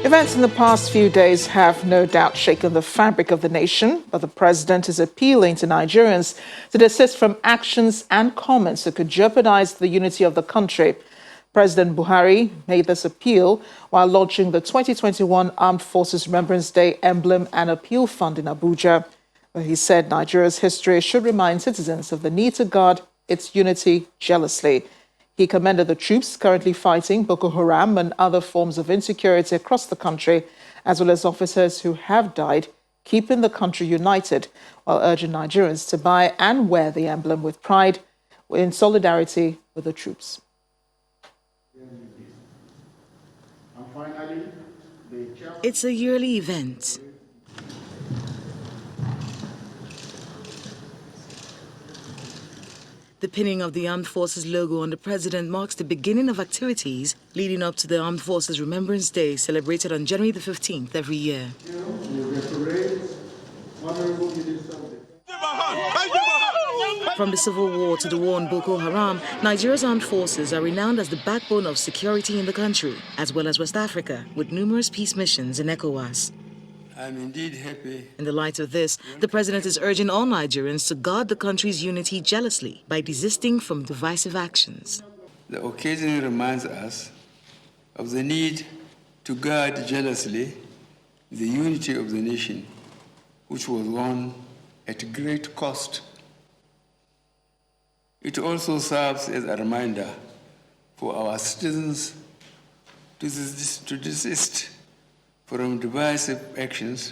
Events in the past few days have no doubt shaken the fabric of the nation, but the president is appealing to Nigerians to desist from actions and comments that could jeopardize the unity of the country. President Buhari made this appeal while launching the 2021 Armed Forces Remembrance Day emblem and appeal fund in Abuja, where he said Nigeria's history should remind citizens of the need to guard its unity jealously. He commended the troops currently fighting Boko Haram and other forms of insecurity across the country, as well as officers who have died, keeping the country united, while urging Nigerians to buy and wear the emblem with pride in solidarity with the troops. It's a yearly event. The pinning of the Armed Forces logo on the president marks the beginning of activities leading up to the Armed Forces Remembrance Day, celebrated on January the 15th every year. From the civil war to the war on Boko Haram, Nigeria's armed forces are renowned as the backbone of security in the country, as well as West Africa, with numerous peace missions in ECOWAS. I'm indeed happy. In the light of this, the president is urging all Nigerians to guard the country's unity jealously by desisting from divisive actions. The occasion reminds us of the need to guard jealously the unity of the nation, which was won at great cost. It also serves as a reminder for our citizens to desist from divisive actions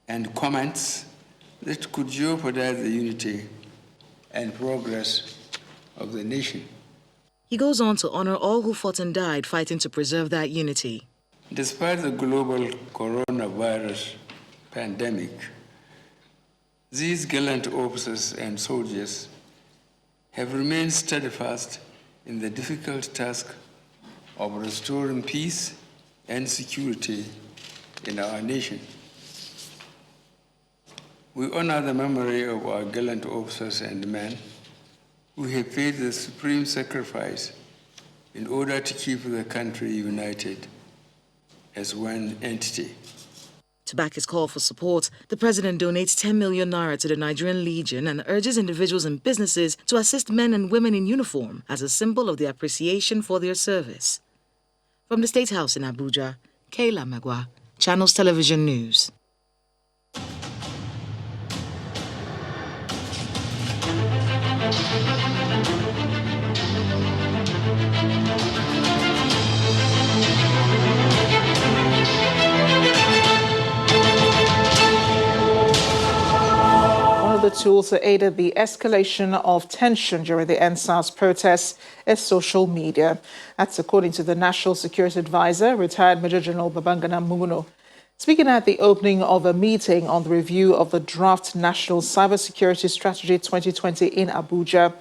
and comments that could jeopardize the unity and progress of the nation. He goes on to honor all who fought and died fighting to preserve that unity. Despite the global coronavirus pandemic, these gallant officers and soldiers have remained steadfast in the difficult task of restoring peace and security in our nation. We honor the memory of our gallant officers and men who have paid the supreme sacrifice in order to keep the country united as one entity. To back his call for support, the president donates 10 million naira to the Nigerian Legion and urges individuals and businesses to assist men and women in uniform as a symbol of their appreciation for their service. From the State House in Abuja, Kayla Magwa, Channels Television News. The tools that aided the escalation of tension during the impasse protests is social media. That's according to the National Security Advisor, retired Major General Babangana Munguno. Speaking at the opening of a meeting on the review of the draft National Cybersecurity Strategy 2020 in Abuja,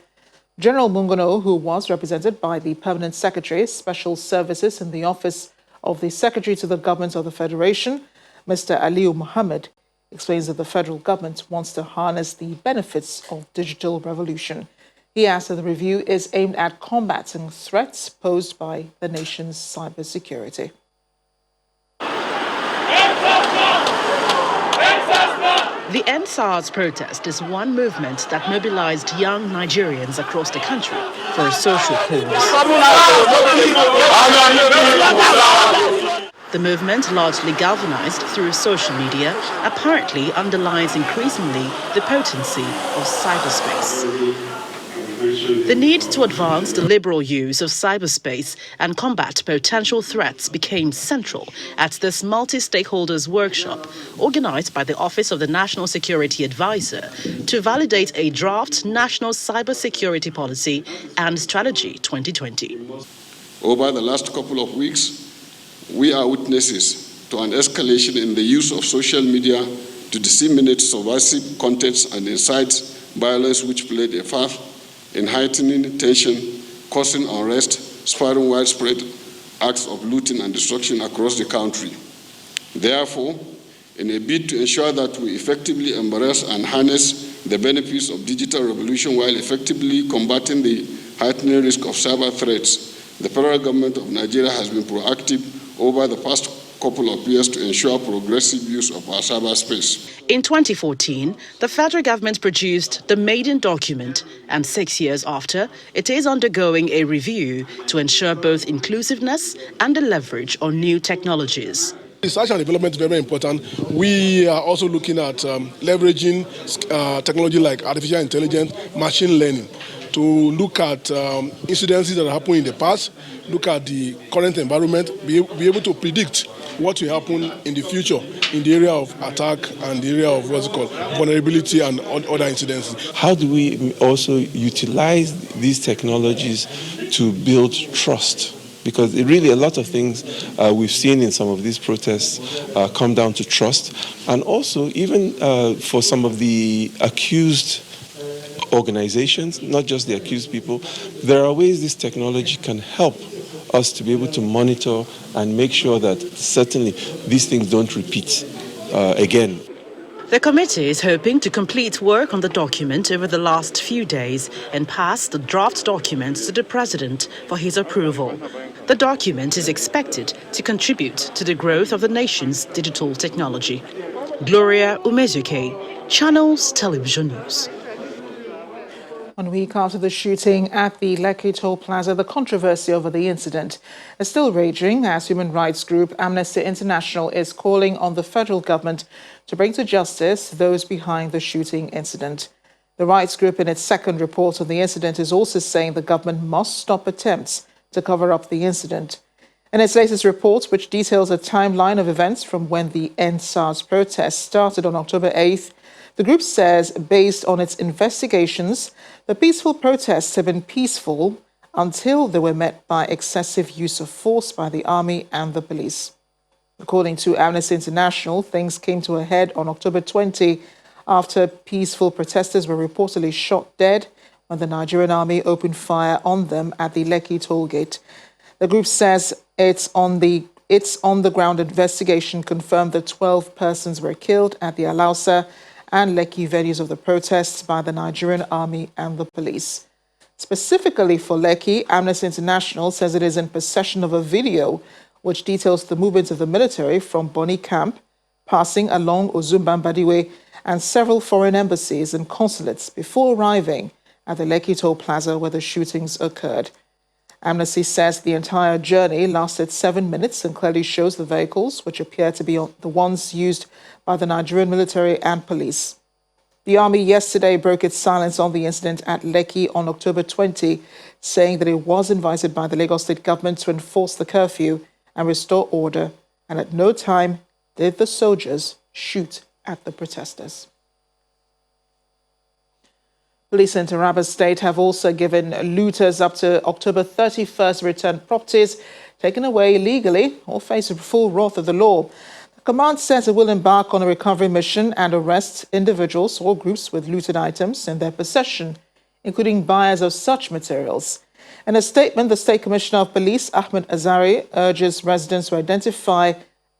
General Munguno, who was represented by the Permanent Secretary, Special Services in the Office of the Secretary to the Government of the Federation, Mr. Aliu Mohammed, explains that the federal government wants to harness the benefits of digital revolution. He adds that the review is aimed at combating threats posed by the nation's cybersecurity. The End SARS protest is one movement that mobilized young Nigerians across the country for a social cause. The movement, largely galvanized through social media, apparently underlines increasingly the potency of cyberspace. The need to advance the liberal use of cyberspace and combat potential threats became central at this multi-stakeholders workshop organized by the Office of the National Security Advisor to validate a draft National Cybersecurity Policy and Strategy 2020. Over the last couple of weeks, we are witnesses to an escalation in the use of social media to disseminate subversive contents and incite violence, which played a part in heightening tension, causing unrest, spurring widespread acts of looting and destruction across the country. Therefore, in a bid to ensure that we effectively embrace and harness the benefits of digital revolution while effectively combating the heightening risk of cyber threats, the federal government of Nigeria has been proactive over the past couple of years to ensure progressive use of our cyberspace. In 2014, the federal government produced the maiden document, and 6 years after, it is undergoing a review to ensure both inclusiveness and the leverage on new technologies. Research and development is very important. We are also looking at leveraging technology like artificial intelligence, machine learning, to look at incidences that happened in the past, look at the current environment, be able to predict what will happen in the future in the area of attack and the area of vulnerability and other incidences. How do we also utilize these technologies to build trust? Because really a lot of things we've seen in some of these protests come down to trust. And also even for some of the accused organizations, not just the accused people, there are ways this technology can help us to be able to monitor and make sure that certainly these things don't repeat again. The committee is hoping to complete work on the document over the last few days and pass the draft documents to the President for his approval. The document is expected to contribute to the growth of the nation's digital technology. Gloria Umezuke, Channels Television News. 1 week after the shooting at the Lekki Toll Plaza, the controversy over the incident is still raging as human rights group Amnesty International is calling on the federal government to bring to justice those behind the shooting incident. The rights group, in its second report on the incident, is also saying the government must stop attempts to cover up the incident. In its latest report, which details a timeline of events from when the End SARS protests started on October 8th, the group says, based on its investigations, the peaceful protests have been peaceful until they were met by excessive use of force by the army and the police. According to Amnesty International, things came to a head on October 20 after peaceful protesters were reportedly shot dead when the Nigerian army opened fire on them at the Lekki toll gate. The group says its on-the-ground investigation confirmed that 12 persons were killed at the Alausa and Lekki venues of the protests by the Nigerian army and the police. Specifically for Lekki, Amnesty International says it is in possession of a video which details the movements of the military from Boni camp, passing along Ozumbambadiwe and several foreign embassies and consulates before arriving at the Lekki Toll Plaza where the shootings occurred. Amnesty says the entire journey lasted 7 minutes and clearly shows the vehicles, which appear to be the ones used by the Nigerian military and police. The army yesterday broke its silence on the incident at Lekki on October 20, saying that it was invited by the Lagos State government to enforce the curfew and restore order, and at no time did the soldiers shoot at the protesters. Police in Taraba State have also given looters up to October 31st returned properties taken away illegally or face the full wrath of the law. The command says it will embark on a recovery mission and arrest individuals or groups with looted items in their possession, including buyers of such materials. In a statement, the State Commissioner of Police, Ahmed Azari, urges residents to identify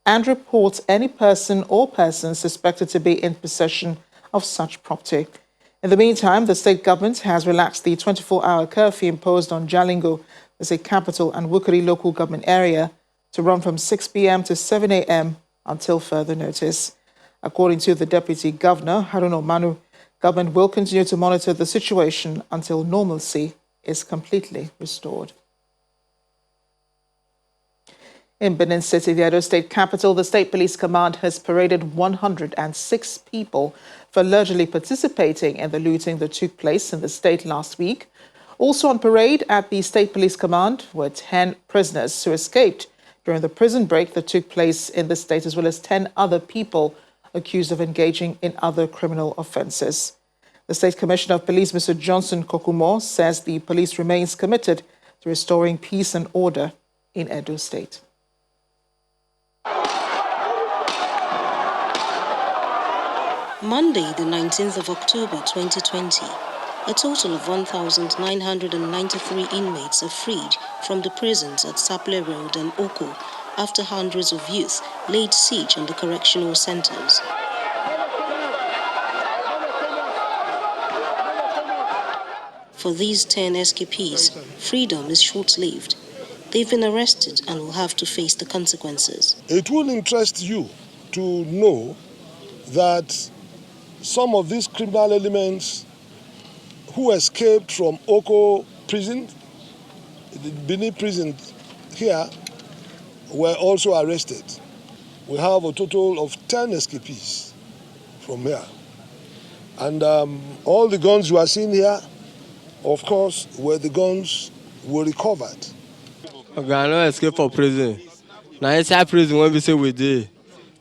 and report any person or persons suspected to be in possession of such property. In the meantime, the state government has relaxed the 24-hour curfew imposed on Jalingo, the state capital, and Wukuri local government area to run from 6 p.m. to 7 a.m. until further notice. According to the Deputy Governor, Haruna Manu, government will continue to monitor the situation until normalcy is completely restored. In Benin City, the Edo State capital, the State Police Command has paraded 106 people for allegedly participating in the looting that took place in the state last week. Also on parade at the State Police Command were 10 prisoners who escaped during the prison break that took place in the state, as well as 10 other people accused of engaging in other criminal offences. The State Commissioner of Police, Mr. Johnson Kokumo, says the police remains committed to restoring peace and order in Edo State. Monday, the 19th of October 2020, a total of 1,993 inmates are freed from the prisons at Saple Road and Oko after hundreds of youth laid siege on the correctional centers. For these 10 escapees, freedom is short-lived. They've been arrested and will have to face the consequences. It will interest you to know that some of these criminal elements who escaped from Oko prison, the Benin prison here, were also arrested. We have a total of 10 escapees from here. And all the guns you are seeing here, of course, were the guns were recovered. Okay, I no escape from prison. Now inside prison when we say we dey,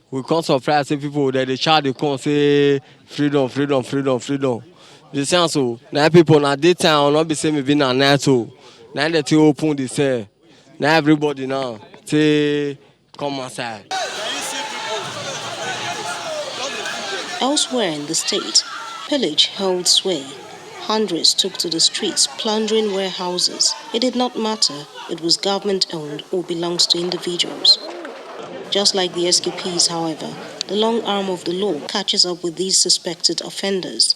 we come surprise say people that they shout they come say freedom, freedom, freedom, freedom. The sense so now people na daytime will not be say me be na night so. Now they take open the cell. Now everybody now say come outside. Elsewhere in the state, pillage held sway. Hundreds took to the streets plundering warehouses. It did not matter it was government-owned or belongs to individuals. Just like the escapees, however, the long arm of the law catches up with these suspected offenders.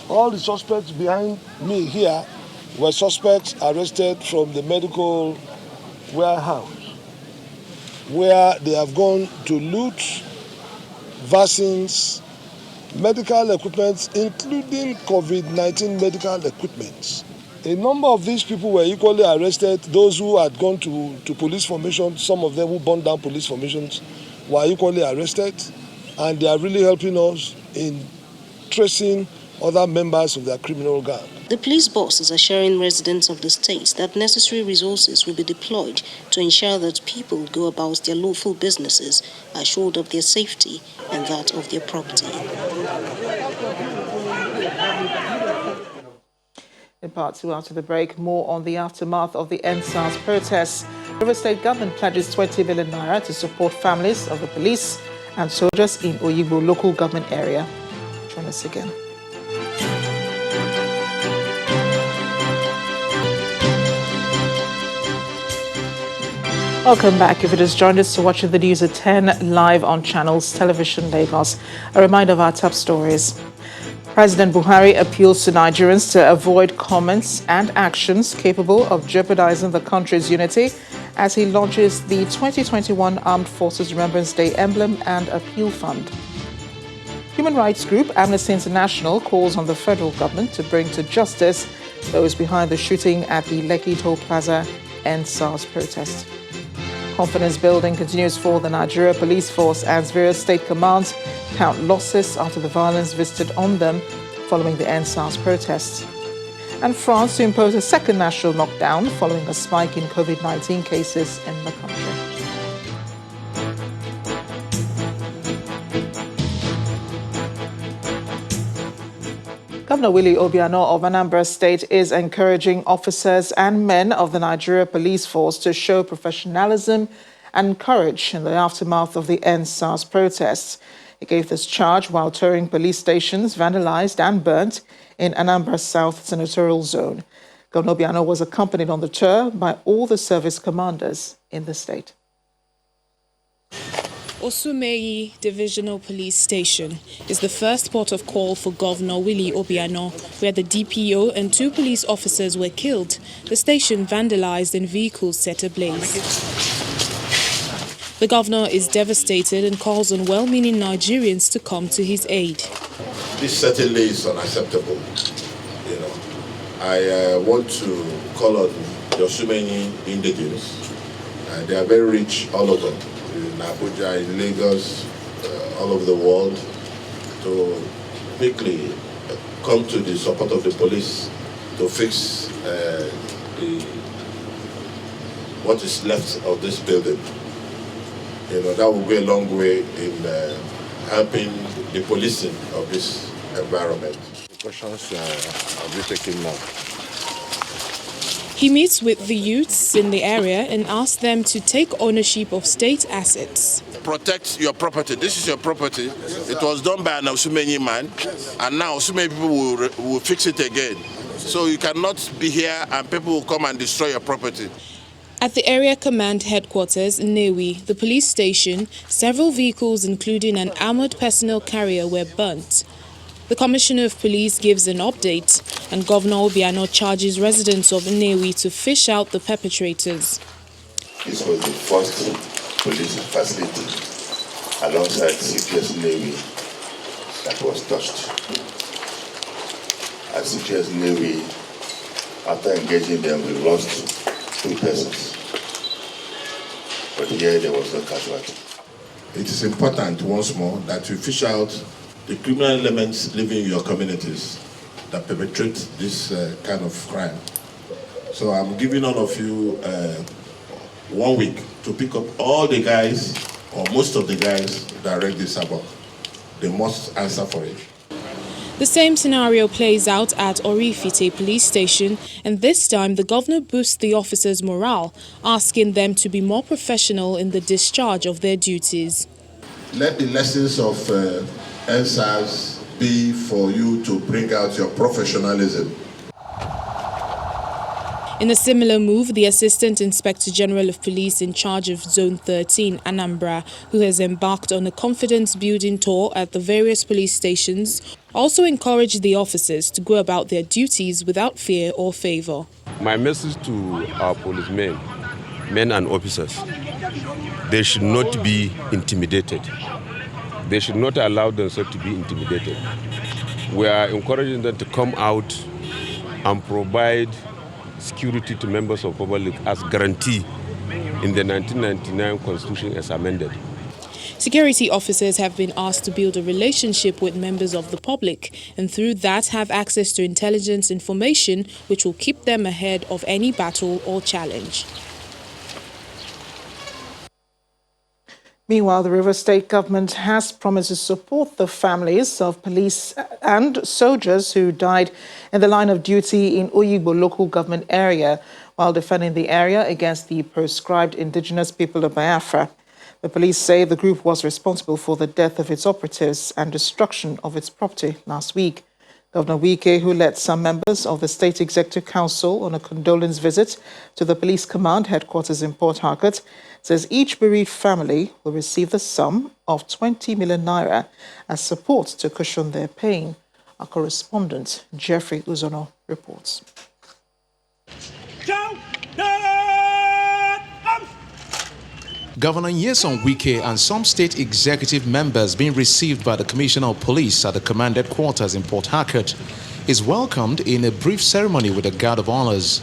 All the suspects behind me here were suspects arrested from the medical warehouse, where they have gone to loot vaccines, medical equipment, including COVID-19 medical equipment. A number of these people were equally arrested. Those who had gone to police formation, some of them who burned down police formations, were equally arrested, and they are really helping us in tracing other members of their criminal gang. The police boss is assuring residents of the state that necessary resources will be deployed to ensure that people go about their lawful businesses assured of their safety and that of their property. In part two, after the break, more on the aftermath of the EndSARS protests. River State government pledges 20 billion naira to support families of the police and soldiers in Oyigbo local government area. Join us again. Welcome back. If you just joined us to watch the news at 10 live on Channels Television Lagos, a reminder of our top stories. President Buhari appeals to Nigerians to avoid comments and actions capable of jeopardizing the country's unity as he launches the 2021 Armed Forces Remembrance Day emblem and appeal fund. Human rights group Amnesty International calls on the federal government to bring to justice those behind the shooting at the Lekki Toll Plaza EndSARS protest. Confidence building continues for the Nigeria Police Force as various state commands count losses after the violence visited on them following the EndSARS protests. And France to impose a second national lockdown following a spike in COVID-19 cases in the country. Governor Willie Obiano of Anambra State is encouraging officers and men of the Nigeria Police Force to show professionalism and courage in the aftermath of the EndSARS protests. He gave this charge while touring police stations vandalized and burnt in Anambra South Senatorial Zone. Governor Obiano was accompanied on the tour by all the service commanders in the state. Osumeyi Divisional Police Station is the first port of call for Governor Willie Obiano, where the DPO and 2 police officers were killed. The station vandalized and vehicles set ablaze. The governor is devastated and calls on well-meaning Nigerians to come to his aid. This certainly is unacceptable. I want to call on the Osumeyi indigenes. They are very rich, all of them. In Abuja, in Lagos, all over the world, to quickly come to the support of the police to fix what is left of this building. That will go a long way in helping the policing of this environment. The questions are we taking now? He meets with the youths in the area and asks them to take ownership of state assets. Protect your property. This is your property. It was done by an Osumeyi man, and now Osumeyi people will fix it again. So you cannot be here and people will come and destroy your property. At the area command headquarters in Newi, the police station, several vehicles including an armored personnel carrier were burnt. The Commissioner of Police gives an update, and Governor Obiano charges residents of Newi to fish out the perpetrators. This was the first police facility alongside CPS Navy that was touched. At CPS Navy, after engaging them, we lost 2 persons. But here there was no casualty. It is important once more that you fish out the criminal elements living in your communities that perpetrate this kind of crime. So I'm giving all of you 1 week to pick up all the guys, or most of the guys that wrecked this havoc. They must answer for it. The same scenario plays out at Orifite police station, and this time the governor boosts the officers' morale, asking them to be more professional in the discharge of their duties. Let the lessons of NSAS be for you to bring out your professionalism. In a similar move, the Assistant Inspector General of Police in charge of Zone 13, Anambra, who has embarked on a confidence-building tour at the various police stations, also encouraged the officers to go about their duties without fear or favor. My message to our policemen, men and officers, they should not be intimidated. They should not allow themselves to be intimidated. We are encouraging them to come out and provide security to members of public as guarantee in the 1999 Constitution as amended. Security officers have been asked to build a relationship with members of the public and through that have access to intelligence information which will keep them ahead of any battle or challenge. Meanwhile, the Rivers State government has promised to support the families of police and soldiers who died in the line of duty in Oyigbo local government area while defending the area against the proscribed indigenous people of Biafra. The police say the group was responsible for the death of its operatives and destruction of its property last week. Governor Wike, who led some members of the State Executive Council on a condolence visit to the police command headquarters in Port Harcourt, says each bereaved family will receive the sum of 20 million naira as support to cushion their pain. Our correspondent, Jeffrey Uzono, reports. Governor Nyesom Wike and some state executive members being received by the Commissioner of Police at the command headquarters in Port Harcourt is welcomed in a brief ceremony with a guard of honors.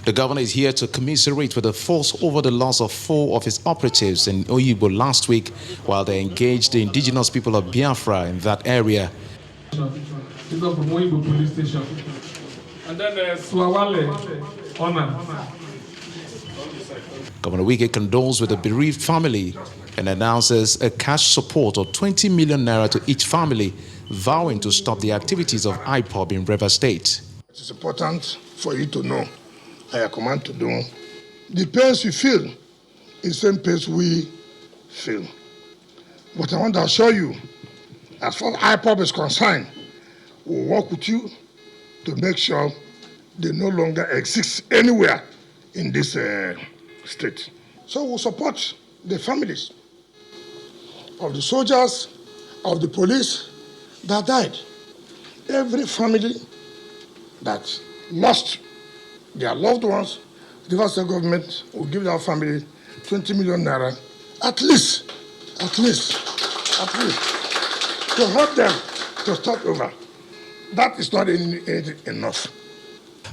The governor is here to commiserate with the force over the loss of 4 of his operatives in Oyigbo last week while they engaged the indigenous people of Biafra in that area. He's from Oyigbo police station. And then Swawale, Honor. Governor Wike condoles with the bereaved family and announces a cash support of 20 million naira to each family, vowing to stop the activities of IPOB in Rivers State. It is important for you to know, I command to do, the pains you feel is the same pains we feel. But I want to assure you, as far as IPOB is concerned, we'll work with you to make sure they no longer exist anywhere in this state. So we'll support the families of the soldiers, of the police that died. Every family that lost their loved ones, the Rivers State government will give their family 20 million naira, at least, to help them to start over. That is not enough.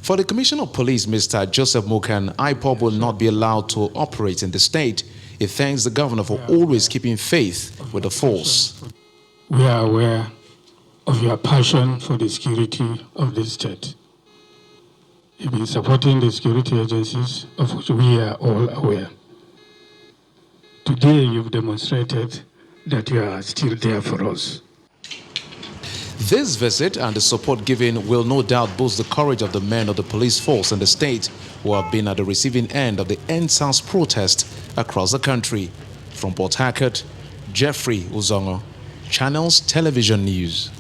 For the Commissioner of Police, Mr. Joseph Mokan, IPOB will not be allowed to operate in the state. He thanks the governor for always keeping faith with the force. We are aware of your passion for the security of the state. You've been supporting the security agencies, of which we are all aware. Today, you've demonstrated that you are still there for us. This visit and the support given will no doubt boost the courage of the men of the police force in the state who have been at the receiving end of the NSAS protest across the country. From Port Harcourt, Jeffrey Uzongo, Channels Television News.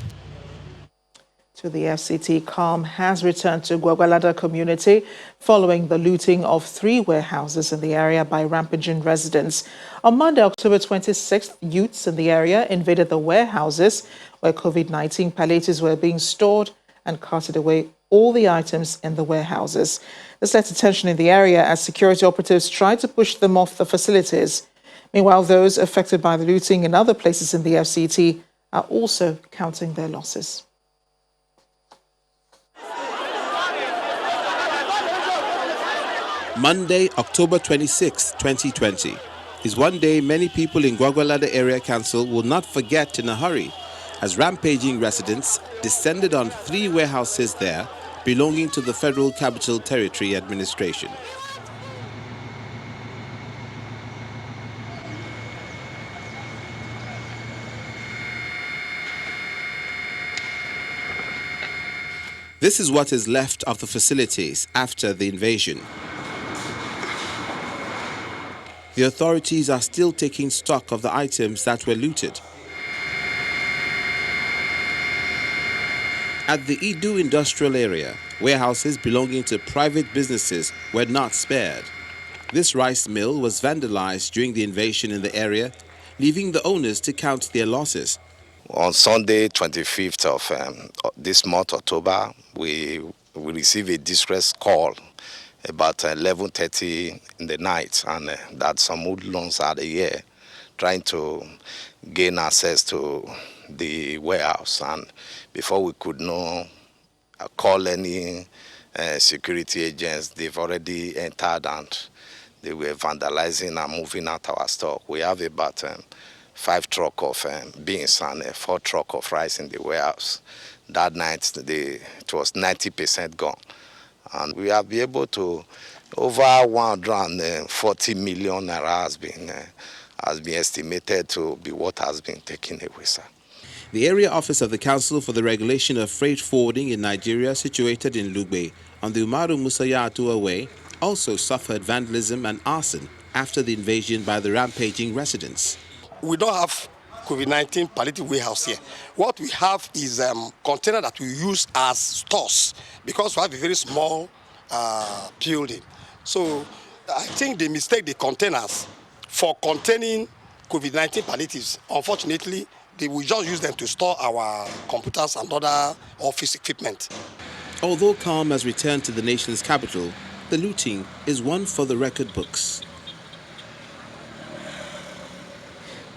To the FCT, calm has returned to Gwagwalada community following the looting of 3 warehouses in the area by rampaging residents. On Monday, October 26th, youths in the area invaded the warehouses where COVID-19 palliatives were being stored and carted away all the items in the warehouses. This led to tension in the area as security operatives tried to push them off the facilities. Meanwhile, those affected by the looting in other places in the FCT are also counting their losses. Monday, October 26, 2020, is one day many people in Gwagwalada Area Council will not forget in a hurry, as rampaging residents descended on 3 warehouses there belonging to the Federal Capital Territory Administration. This is what is left of the facilities after the invasion. The authorities are still taking stock of the items that were looted. At the Idu industrial area, warehouses belonging to private businesses were not spared. This rice mill was vandalized during the invasion in the area, leaving the owners to count their losses. On Sunday, 25th of this month, October, we received a distress call about 11:30 in the night, and that some hoodlums are here trying to gain access to the warehouse. And before we could know, call any security agents, they've already entered and they were vandalizing and moving out our stock. We have about 5 trucks of beans and 4 trucks of rice in the warehouse. That night, it was 90% gone. And we have been able to, over 140 million naira has been estimated to be what has been taken away, sir. The area office of the Council for the Regulation of Freight Forwarding in Nigeria, situated in Lugbe, on the Umaru Musaya Atua Way, also suffered vandalism and arson after the invasion by the rampaging residents. We don't have COVID-19 palliative warehouse here. What we have is container that we use as stores because we have a very small building. So I think they mistake the containers for containing COVID-19 palliatives. Unfortunately, we just use them to store our computers and other office equipment. Although calm has returned to the nation's capital, the looting is one for the record books.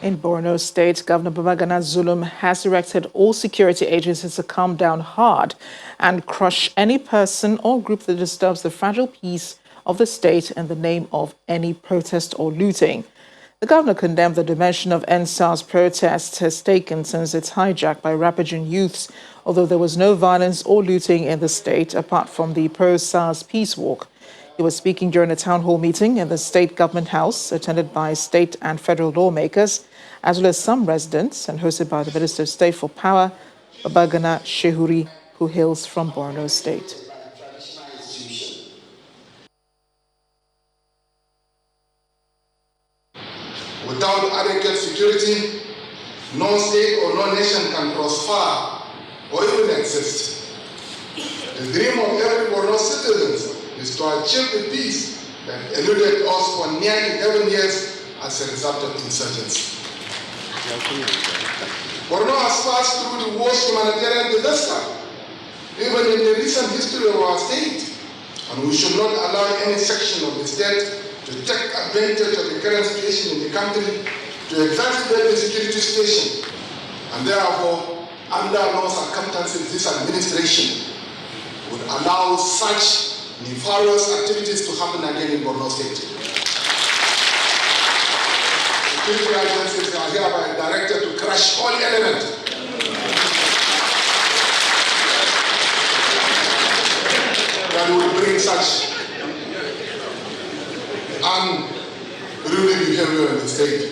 In Borno State, Governor Babagana Zulum has directed all security agencies to calm down hard and crush any person or group that disturbs the fragile peace of the state in the name of any protest or looting. The governor condemned the dimension of EndSARS protest has taken since its hijack by rampaging youths, although there was no violence or looting in the state apart from the pro-SARS peace walk. He was speaking during a town hall meeting in the State Government House, attended by state and federal lawmakers, as well as some residents, and hosted by the Minister of State for Power, Babagana Shehuri, who hails from Borno State. Without adequate security, no state or no nation can prosper or even exist. The dream of every Borno citizen is to achieve the peace that eluded us for nearly 11 years as a result of insurgency. Borno has passed through the worst humanitarian disaster, even in the recent history of our state, and we should not allow any section of the state to take advantage of the current situation in the country to exacerbate the security situation. And therefore, under no circumstances, this administration would allow such nefarious activities to happen again in Borno State. Security agencies are hereby directed to crush all elements that will bring such unruly behavior in the state.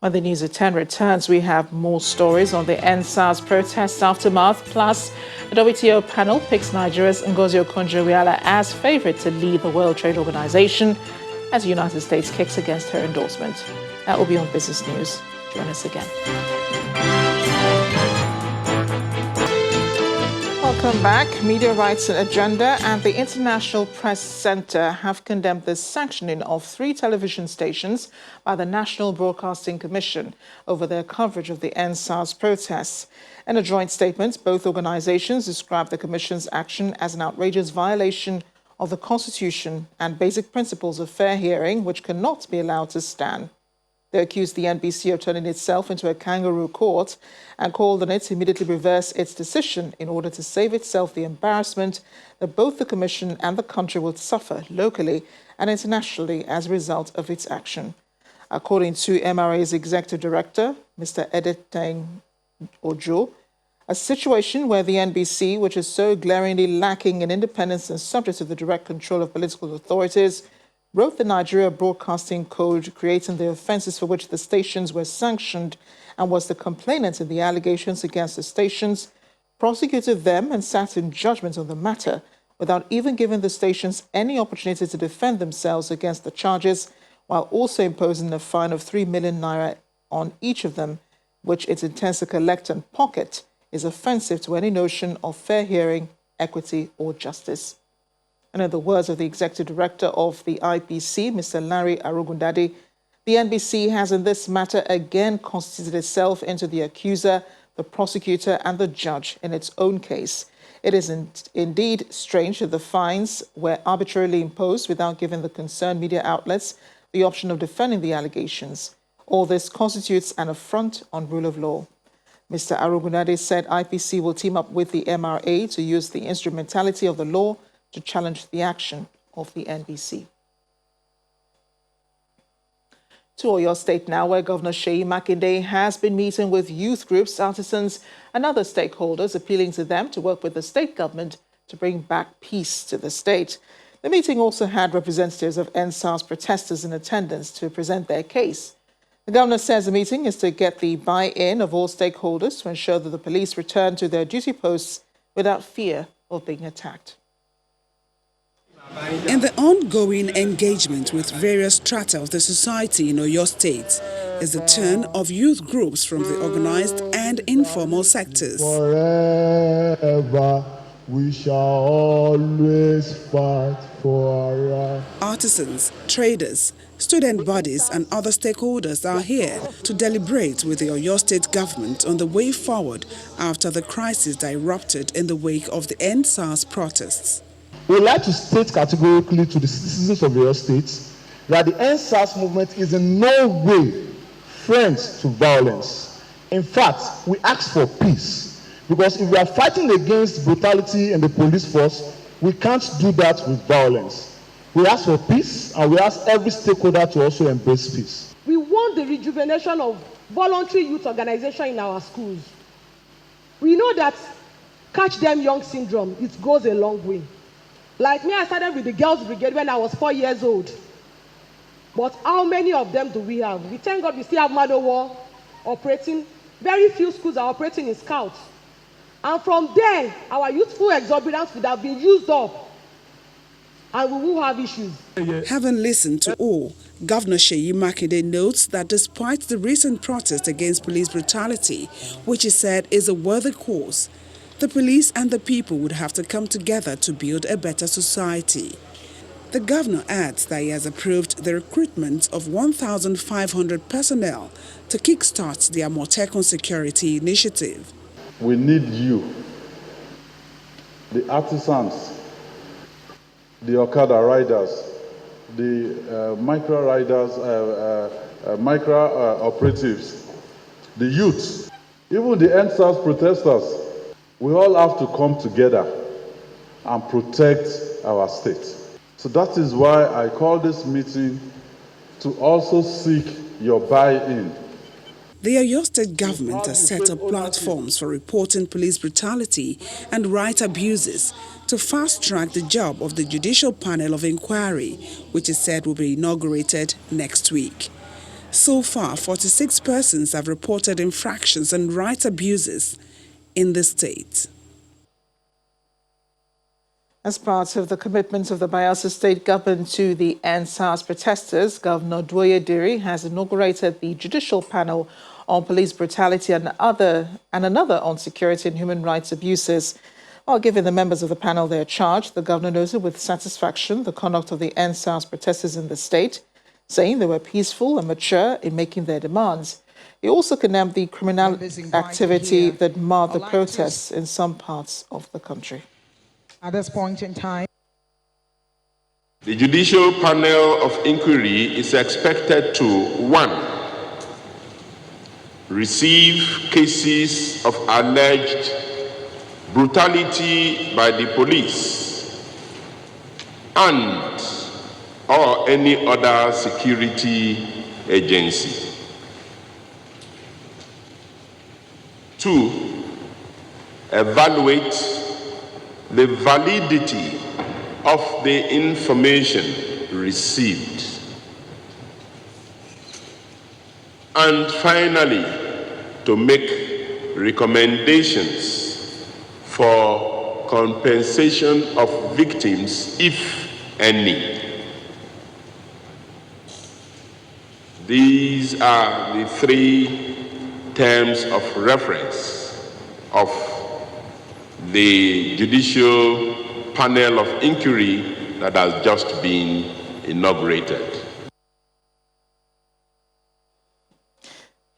When the News at 10 returns, we have more stories on the EndSARS protests aftermath, plus the WTO panel picks Nigeria's Ngozi Okonjo-Iweala as favorite to lead the World Trade Organization as the United States kicks against her endorsement. That will be on Business News. Join us again. Welcome back. Media Rights Agenda and the International Press Center have condemned the sanctioning of 3 television stations by the National Broadcasting Commission over their coverage of the EndSARS protests. In a joint statement, both organizations described the Commission's action as an outrageous violation of the Constitution and basic principles of fair hearing, which cannot be allowed to stand. They accused the NBC of turning itself into a kangaroo court and called on it to immediately reverse its decision in order to save itself the embarrassment that both the Commission and the country will suffer locally and internationally as a result of its action. According to MRA's Executive Director, Mr. Edeteng Ojo, a situation where the NBC, which is so glaringly lacking in independence and subject to the direct control of political authorities, wrote the Nigeria Broadcasting Code, creating the offences for which the stations were sanctioned, and was the complainant in the allegations against the stations, prosecuted them and sat in judgment on the matter without even giving the stations any opportunity to defend themselves against the charges, while also imposing a fine of 3 million naira on each of them, which it intends to collect and pocket, is offensive to any notion of fair hearing, equity or justice. And in the words of the Executive Director of the IPC, Mr. Larry Arugundade, the NBC has in this matter again constituted itself into the accuser, the prosecutor and the judge in its own case. It is indeed strange that the fines were arbitrarily imposed without giving the concerned media outlets the option of defending the allegations. All this constitutes an affront on rule of law. Mr. Arugundade said IPC will team up with the MRA to use the instrumentality of the law to challenge the action of the NBC. To Oyo State now, where Governor Seyi Makinde has been meeting with youth groups, artisans and other stakeholders, appealing to them to work with the state government to bring back peace to the state. The meeting also had representatives of EndSARS protesters in attendance to present their case. The governor says the meeting is to get the buy-in of all stakeholders to ensure that the police return to their duty posts without fear of being attacked. In the ongoing engagement with various strata of the society in Oyo State is the turn of youth groups from the organized and informal sectors. Forever we shall always fight for our Artisans, traders, student bodies and other stakeholders are here to deliberate with the Oyo State government on the way forward after the crisis that erupted in the wake of the EndSARS protests. We would like to state categorically to the citizens of your state that the EndSARS movement is in no way friends to violence. In fact, we ask for peace, because if we are fighting against brutality in the police force, we can't do that with violence. We ask for peace, and we ask every stakeholder to also embrace peace. We want the rejuvenation of voluntary youth organization in our schools. We know that Catch Them Young syndrome, it goes a long way. Like me, I started with the Girls Brigade when I was 4 years old. But how many of them do we have? We thank God we still have Madowo operating. Very few schools are operating in Scouts. And from there, our youthful exuberance would have been used up. And we will have issues. Having listened to all, Governor Seyi Makinde notes that despite the recent protest against police brutality, which he said is a worthy cause, the police and the people would have to come together to build a better society. The governor adds that he has approved the recruitment of 1,500 personnel to kickstart the Amotekun security initiative. We need you, the artisans, the Okada riders, the micro riders, micro operatives, the youth, even the EndSARS protesters. We all have to come together and protect our state. So that is why I call this meeting to also seek your buy-in. The Oyo State government has set up platforms for reporting police brutality and right abuses to fast-track the job of the Judicial Panel of Inquiry, which is said will be inaugurated next week. So far, 46 persons have reported infractions and right abuses in the state. As part of the commitment of the Bayelsa State government to the EndSARS protesters, Governor Dwoye Diri has inaugurated the Judicial Panel on Police Brutality and another on Security and Human Rights Abuses. While giving the members of the panel their charge, the governor noted with satisfaction the conduct of the EndSARS protesters in the state, saying they were peaceful and mature in making their demands. He also condemned the criminal activity that marred the protests in some parts of the country. At this point in time, the Judicial Panel of Inquiry is expected to 1. Receive cases of alleged brutality by the police and or any other security agency. 2. Evaluate the validity of the information received. And finally, to make recommendations for compensation of victims, if any. These are the 3 terms of reference of the Judicial Panel of Inquiry that has just been inaugurated.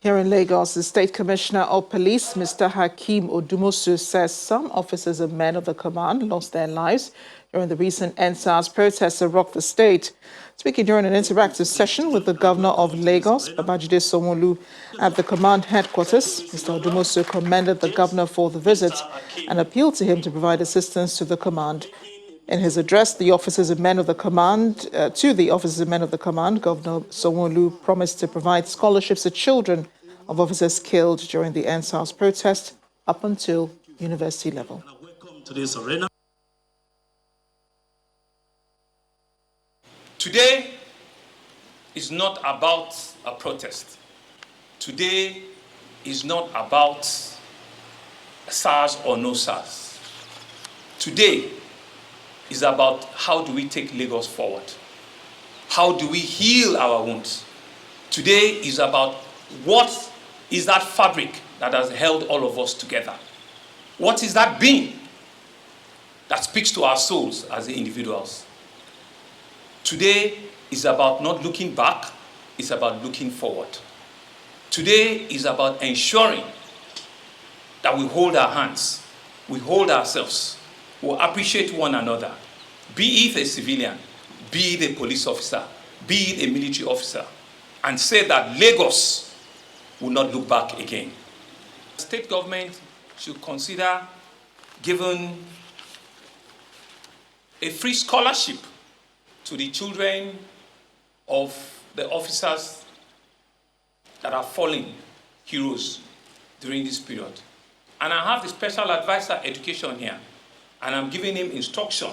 Here in Lagos, the State Commissioner of Police, Mr. Hakeem Odumosu, says some officers and men of the command lost their lives during the recent EndSARS protests that rocked the state. Speaking during an interactive session with the Governor of Lagos, Babajide Sanwo-Olu, at the command headquarters, Mr. Odumosu commended the governor for the visit and appealed to him to provide assistance to the command. In his address, the officers and men of the command, Governor Sanwo-Olu promised to provide scholarships to children of officers killed during the EndSARS protest up until university level. Today is not about a protest. Today is not about SARS or no SARS. Today is about how do we take Lagos forward? How do we heal our wounds? Today is about what is that fabric that has held all of us together? What is that being that speaks to our souls as individuals? Today is about not looking back, it's about looking forward. Today is about ensuring that we hold our hands, we hold ourselves, we appreciate one another, be it a civilian, be it a police officer, be it a military officer, and say that Lagos will not look back again. The state government should consider giving a free scholarship to the children of the officers that are fallen heroes during this period. And I have the special advisor education here, and I'm giving him instruction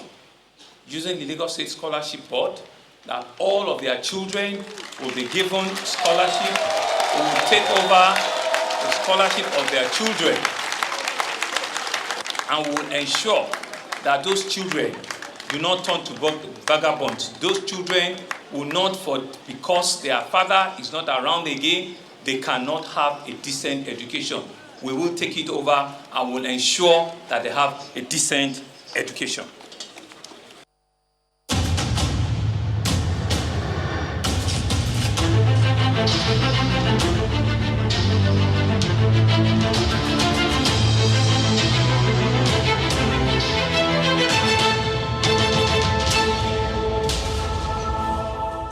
using the Lagos State Scholarship Board that all of their children will be given scholarship, who will take over the scholarship of their children, and will ensure that those children do not turn to vagabonds. Those children will not, because their father is not around again, they cannot have a decent education. We will take it over and will ensure that they have a decent education.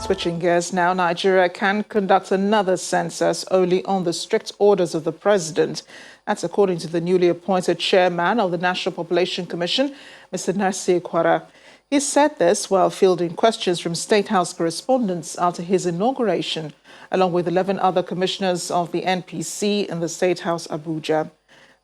Switching gears now, Nigeria can conduct another census only on the strict orders of the president. That's according to the newly appointed chairman of the National Population Commission, Mr. Nasir Kwara. He said this while fielding questions from State House correspondents after his inauguration, along with 11 other commissioners of the NPC in the State House, Abuja.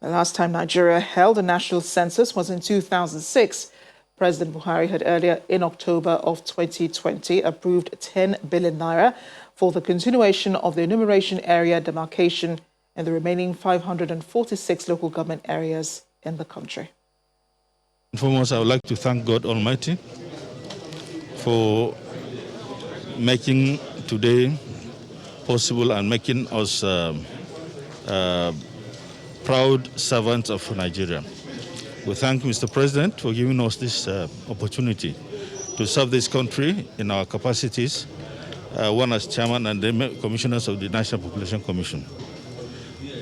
The last time Nigeria held a national census was in 2006. President Buhari had earlier in October of 2020 approved 10 billion naira for the continuation of the enumeration area demarcation in the remaining 546 local government areas in the country. Foremost, I would like to thank God Almighty for making today possible and making us proud servants of Nigeria. We thank Mr. President for giving us this opportunity to serve this country in our capacities, one as chairman and then commissioners of the National Population Commission.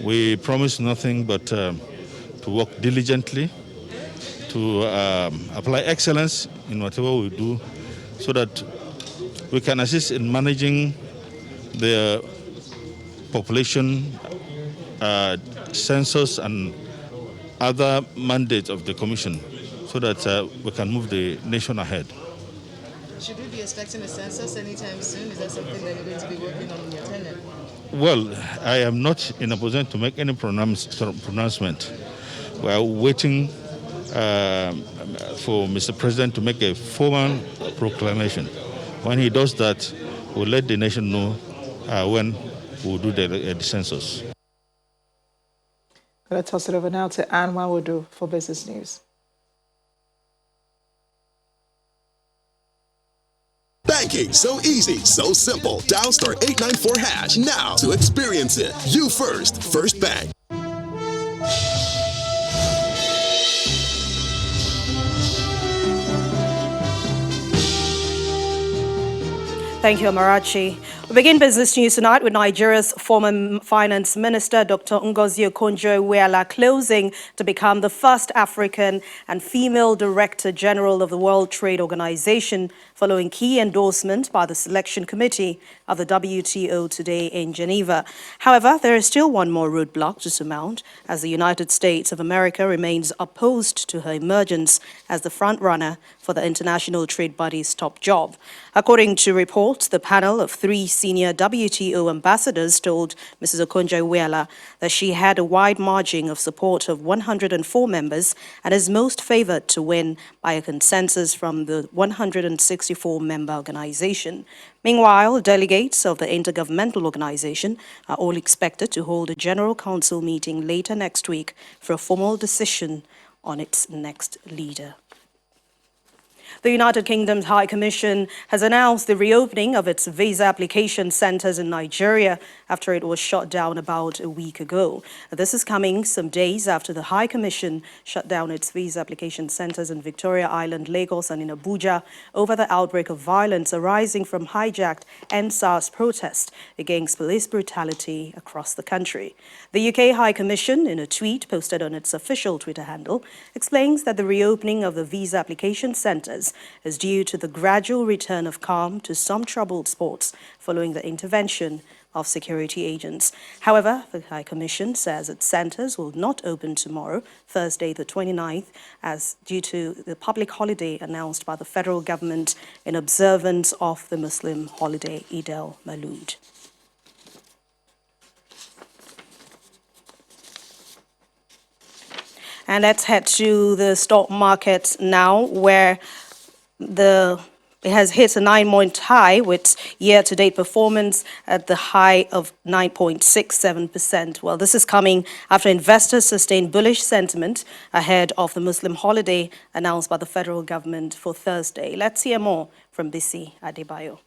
We promise nothing but to work diligently, to apply excellence in whatever we do, so that we can assist in managing the population, census, and other mandates of the Commission, so that we can move the nation ahead. Should we be expecting a census anytime soon? Is that something that you're going to be working on in your tenure? Well, I am not in a position to make any pronouncement. We are waiting for Mr. President to make a formal proclamation. When he does that, we'll let the nation know when we'll do the census. Let's toss it over now to Anne Wawodu for business news. Banking, so easy, so simple. Dial *894# now to experience it. You first, First Bank. Thank you, Amarachi. We begin business news tonight with Nigeria's former finance minister, Dr. Ngozi Okonjo-Iweala, closing to become the first African and female director general of the World Trade Organization, following key endorsement by the selection committee of the WTO today in Geneva. However, there is still one more roadblock to surmount, as the United States of America remains opposed to her emergence as the front-runner for the international trade body's top job. According to reports, the panel of 3 senior WTO ambassadors told Mrs. Okonjo-Iweala that she had a wide margin of support of 104 members and is most favored to win by a consensus from the 164-member organization. Meanwhile, delegates of the Intergovernmental Organization are all expected to hold a General Council meeting later next week for a formal decision on its next leader. The United Kingdom's High Commission has announced the reopening of its visa application centers in Nigeria after it was shut down about a week ago. This is coming some days after the High Commission shut down its visa application centers in Victoria Island, Lagos, and in Abuja over the outbreak of violence arising from hijacked EndSARS protests against police brutality across the country. The UK High Commission, in a tweet posted on its official Twitter handle, explains that the reopening of the visa application centers is due to the gradual return of calm to some troubled spots following the intervention of security agents. However, the High Commission says its centers will not open tomorrow, Thursday the 29th, as due to the public holiday announced by the federal government in observance of the Muslim holiday Eid al-Maulud. And let's head to the stock market now, where it has hit a 9-month high with year-to-date performance at the high of 9.67%. Well, this is coming after investors sustained bullish sentiment ahead of the Muslim holiday announced by the federal government for Thursday. Let's hear more from Bisi Adebayo.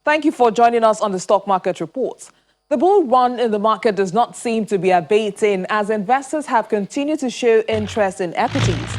Thank you for joining us on the Stock Market Report. The bull run in the market does not seem to be abating as investors have continued to show interest in equities.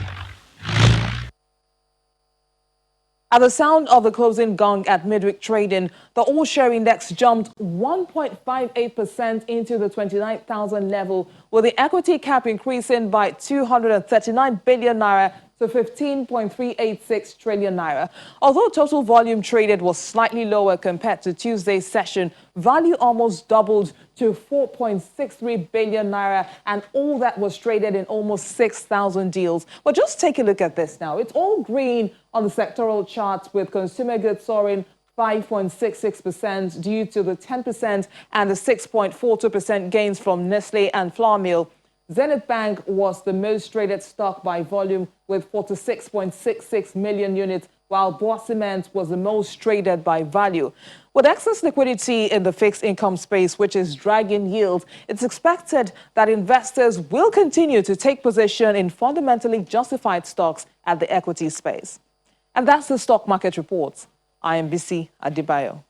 At the sound of the closing gong at midweek trading, the all-share index jumped 1.58% into the 29,000 level, with the equity cap increasing by 239 billion naira to 15.386 trillion naira. Although total volume traded was slightly lower compared to Tuesday's session, value almost doubled to 4.63 billion naira, and all that was traded in almost 6,000 deals. But just take a look at this now. It's all green on the sectoral charts, with consumer goods soaring 5.66% due to the 10% and the 6.42% gains from Nestle and Flour Mill. Zenith Bank was the most traded stock by volume with 46.66 million units, while Boa Cement was the most traded by value. With excess liquidity in the fixed income space, which is dragging yields, it's expected that investors will continue to take position in fundamentally justified stocks at the equity space. And that's the Stock Market Report. I am Bisi Adebayo.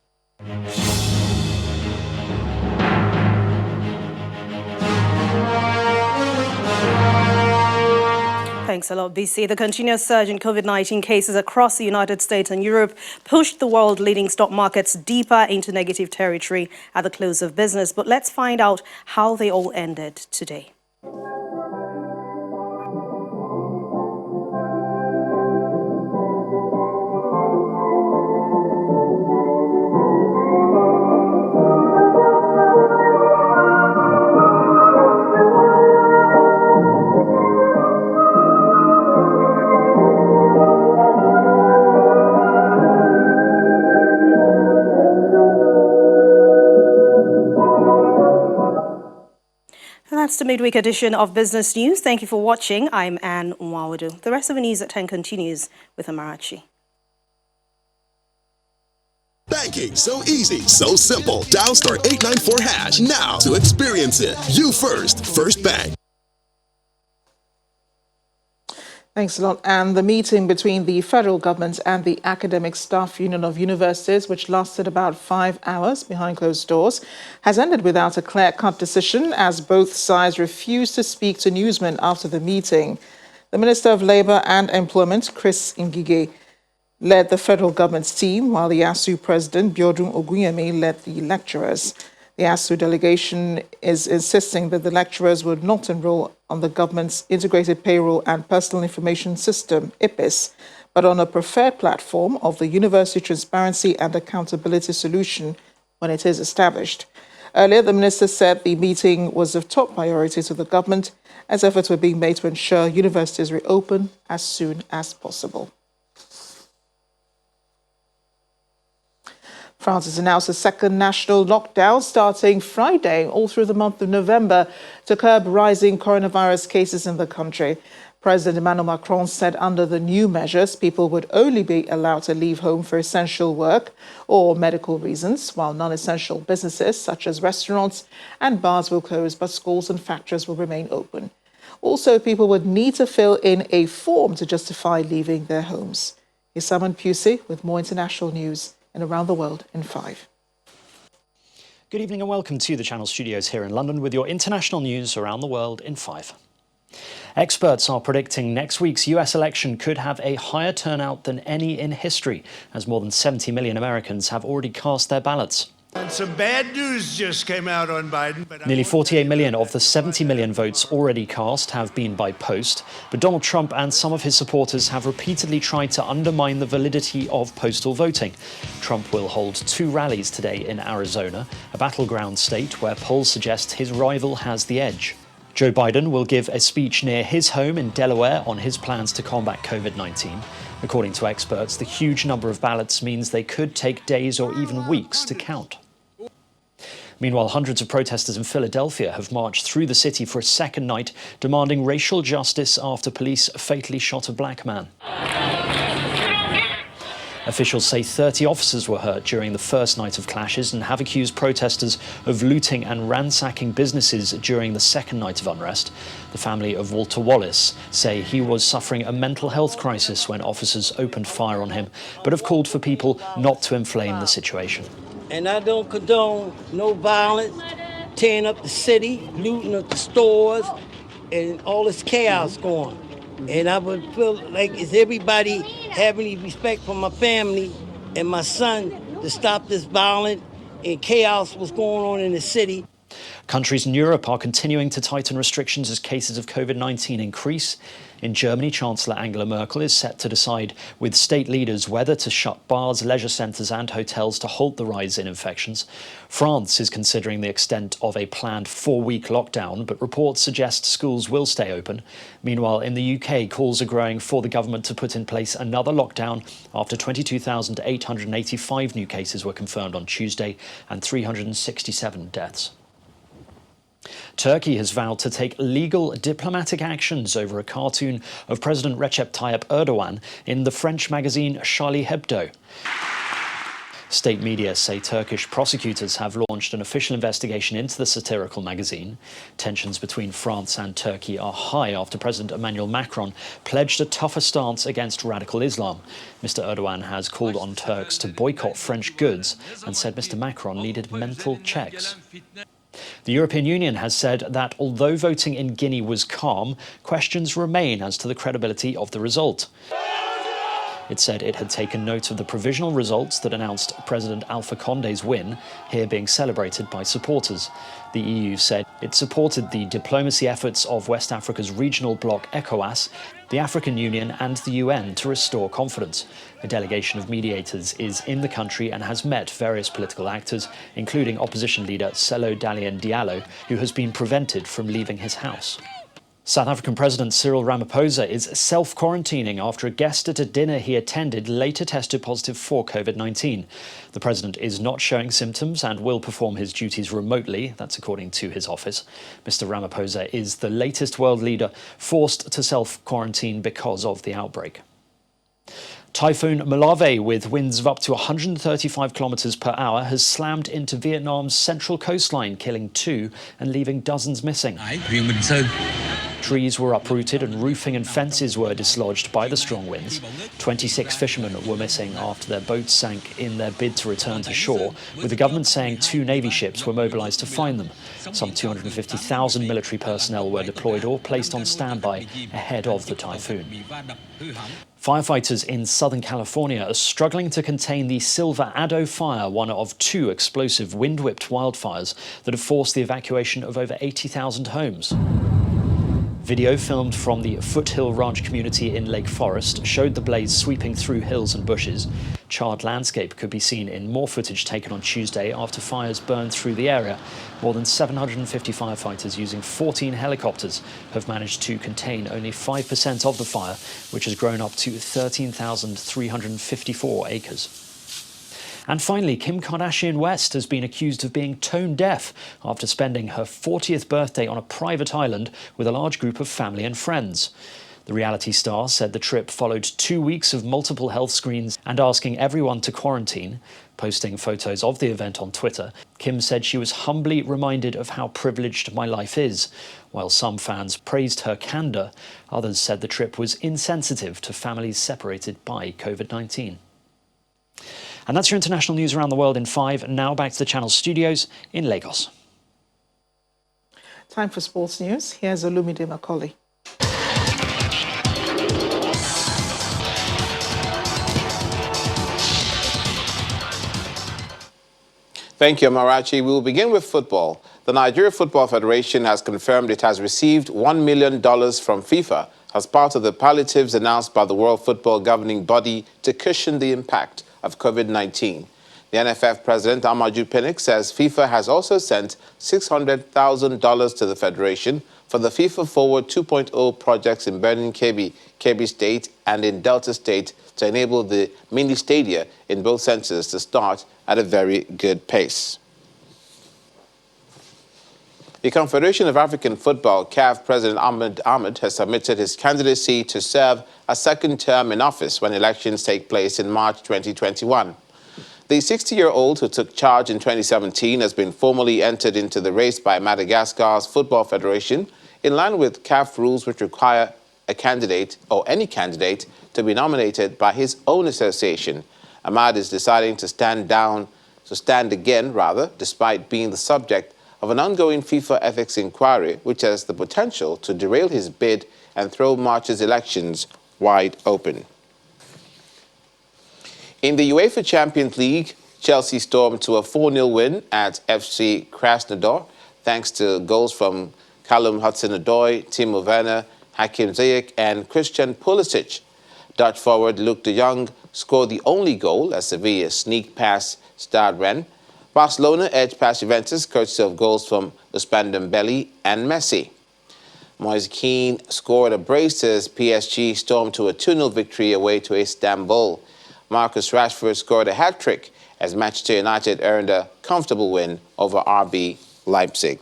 Thanks a lot, BC. The continuous surge in COVID-19 cases across the United States and Europe pushed the world-leading stock markets deeper into negative territory at the close of business. But let's find out how they all ended today. That's the midweek edition of Business News. Thank you for watching. I'm Anne Nwawadu. The rest of the news at 10 continues with Amarachi. Banking so easy, so simple. Dial star 894 hash now to experience it. You first, First Bank. Thanks a lot. And the meeting between the federal government and the Academic Staff Union of Universities, which lasted about 5 hours behind closed doors, has ended without a clear-cut decision as both sides refused to speak to newsmen after the meeting. The Minister of Labour and Employment, Chris Ngige, led the federal government's team, while the ASU president, Biodun Ogunyemi, led the lecturers. The ASU delegation is insisting that the lecturers would not enroll on the government's Integrated Payroll and Personal Information System, IPPIS, but on a preferred platform of the University Transparency and Accountability Solution when it is established. Earlier, the minister said the meeting was of top priority to the government as efforts were being made to ensure universities reopen as soon as possible. France has announced a second national lockdown starting Friday all through the month of November to curb rising coronavirus cases in the country. President Emmanuel Macron said under the new measures, people would only be allowed to leave home for essential work or medical reasons, while non-essential businesses such as restaurants and bars will close, but schools and factories will remain open. Also, people would need to fill in a form to justify leaving their homes. Here's Simon Pusey with more international news and around the world in 5. Good evening and welcome to the Channel studios here in London with your international news around the world in 5. Experts are predicting next week's US election could have a higher turnout than any in history, as more than 70 million Americans have already cast their ballots. And some bad news just came out on Biden. But Nearly 48 million of the 70 million votes already cast have been by post, but Donald Trump and some of his supporters have repeatedly tried to undermine the validity of postal voting. Trump will hold 2 rallies today in Arizona, a battleground state where polls suggest his rival has the edge. Joe Biden will give a speech near his home in Delaware on his plans to combat COVID-19. According to experts, the huge number of ballots means they could take days or even weeks to count. Meanwhile, hundreds of protesters in Philadelphia have marched through the city for a second night, demanding racial justice after police fatally shot a black man. Officials say 30 officers were hurt during the first night of clashes and have accused protesters of looting and ransacking businesses during the second night of unrest. The family of Walter Wallace say he was suffering a mental health crisis when officers opened fire on him, but have called for people not to inflame the situation. And I don't condone no violence, tearing up the city, looting up the stores, and all this chaos going. And I would feel like, is everybody having any respect for my family and my son to stop this violence and chaos what's going on in the city? Countries in Europe are continuing to tighten restrictions as cases of COVID-19 increase. In Germany, Chancellor Angela Merkel is set to decide with state leaders whether to shut bars, leisure centres and hotels to halt the rise in infections. France is considering the extent of a planned 4-week lockdown, but reports suggest schools will stay open. Meanwhile, in the UK, calls are growing for the government to put in place another lockdown after 22,885 new cases were confirmed on Tuesday and 367 deaths. Turkey has vowed to take legal diplomatic actions over a cartoon of President Recep Tayyip Erdogan in the French magazine Charlie Hebdo. State media say Turkish prosecutors have launched an official investigation into the satirical magazine. Tensions between France and Turkey are high after President Emmanuel Macron pledged a tougher stance against radical Islam. Mr. Erdogan has called on Turks to boycott French goods and said Mr. Macron needed mental checks. The European Union has said that although voting in Guinea was calm, questions remain as to the credibility of the result. It said it had taken note of the provisional results that announced President Alpha Conde's win, here being celebrated by supporters. The EU said it supported the diplomacy efforts of West Africa's regional bloc ECOWAS, the African Union and the UN to restore confidence. A delegation of mediators is in the country and has met various political actors, including opposition leader Celo Dalian Diallo, who has been prevented from leaving his house. South African President Cyril Ramaphosa is self-quarantining after a guest at a dinner he attended later tested positive for COVID-19. The president is not showing symptoms and will perform his duties remotely, that's according to his office. Mr. Ramaphosa is the latest world leader forced to self-quarantine because of the outbreak. Typhoon Malave, with winds of up to 135 kilometers per hour, has slammed into Vietnam's central coastline, killing 2 and leaving dozens missing. Trees were uprooted and roofing and fences were dislodged by the strong winds. 26 fishermen were missing after their boats sank in their bid to return to shore, with the government saying 2 Navy ships were mobilized to find them. Some 250,000 military personnel were deployed or placed on standby ahead of the typhoon. Firefighters in Southern California are struggling to contain the Silver Ado fire, one of 2 explosive wind-whipped wildfires that have forced the evacuation of over 80,000 homes. Video filmed from the Foothill Ranch community in Lake Forest showed the blaze sweeping through hills and bushes. Charred landscape could be seen in more footage taken on Tuesday after fires burned through the area. More than 750 firefighters using 14 helicopters have managed to contain only 5% of the fire, which has grown up to 13,354 acres. And finally, Kim Kardashian West has been accused of being tone deaf after spending her 40th birthday on a private island with a large group of family and friends. The reality star said the trip followed 2 weeks of multiple health screens and asking everyone to quarantine. Posting photos of the event on Twitter, Kim said she was humbly reminded of how privileged my life is. While some fans praised her candor, others said the trip was insensitive to families separated by COVID-19. And that's your international news around the world in 5. Now back to the Channel studios in Lagos. Time for sports news. Here's Olumide Macaulay. Thank you, Marachi. We will begin with football. The Nigeria Football Federation has confirmed it has received $1 million from FIFA as part of the palliatives announced by the World Football Governing Body to cushion the impact of COVID-19. The NFF president, Amaju Pinnick, says FIFA has also sent $600,000 to the federation for the FIFA Forward 2.0 projects in Benin, Kebbi State and in Delta State to enable the mini stadia in both centers to start at a very good pace. The Confederation of African Football, CAF President Ahmed has submitted his candidacy to serve a second term in office when elections take place in March 2021. The 60-year-old who took charge in 2017 has been formally entered into the race by Madagascar's Football Federation in line with CAF rules which require a candidate or any candidate to be nominated by his own association. Ahmad is deciding to stand again, despite being the subject of an ongoing FIFA ethics inquiry, which has the potential to derail his bid and throw March's elections wide open. In the UEFA Champions League, Chelsea stormed to a 4-0 win at FC Krasnodar, thanks to goals from Callum Hudson-Odoi, Timo Werner, Hakim Ziyech, and Christian Pulisic. Dutch forward Luc de Jong scored the only goal as Sevilla sneaked past Stade Rennes. Barcelona edged past Juventus, courtesy of goals from Ousmane Dembele and Messi. Moise Kean scored a brace as PSG stormed to a 2-0 victory away to Istanbul. Marcus Rashford scored a hat-trick as Manchester United earned a comfortable win over RB Leipzig.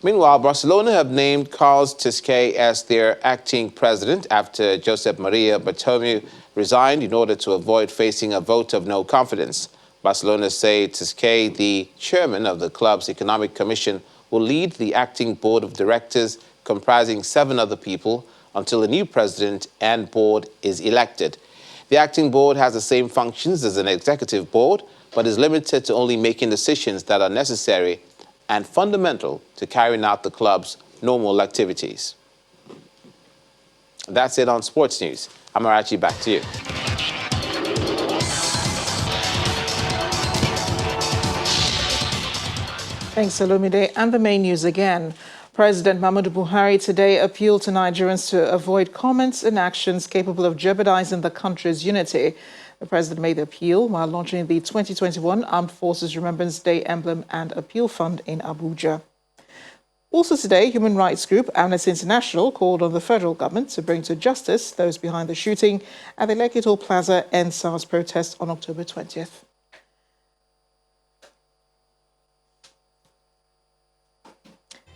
Meanwhile, Barcelona have named Carles Tisquet as their acting president after Josep Maria Bartomeu resigned in order to avoid facing a vote of no confidence. Barcelona say Tisquet, the chairman of the club's Economic Commission, will lead the acting board of directors comprising 7 other people until a new president and board is elected. The acting board has the same functions as an executive board, but is limited to only making decisions that are necessary and fundamental to carrying out the club's normal activities. That's it on Sports News. Amarachi, back to you. Thanks, Olumide. And the main news again. President Muhammadu Buhari today appealed to Nigerians to avoid comments and actions capable of jeopardizing the country's unity. The president made the appeal while launching the 2021 Armed Forces Remembrance Day Emblem and Appeal Fund in Abuja. Also today, human rights group Amnesty International called on the federal government to bring to justice those behind the shooting at the Lekki Toll Plaza EndSARS protest on October 20th.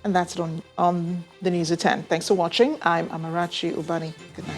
And that's it on the News at 10. Thanks for watching. I'm Amarachi Ubani. Good night.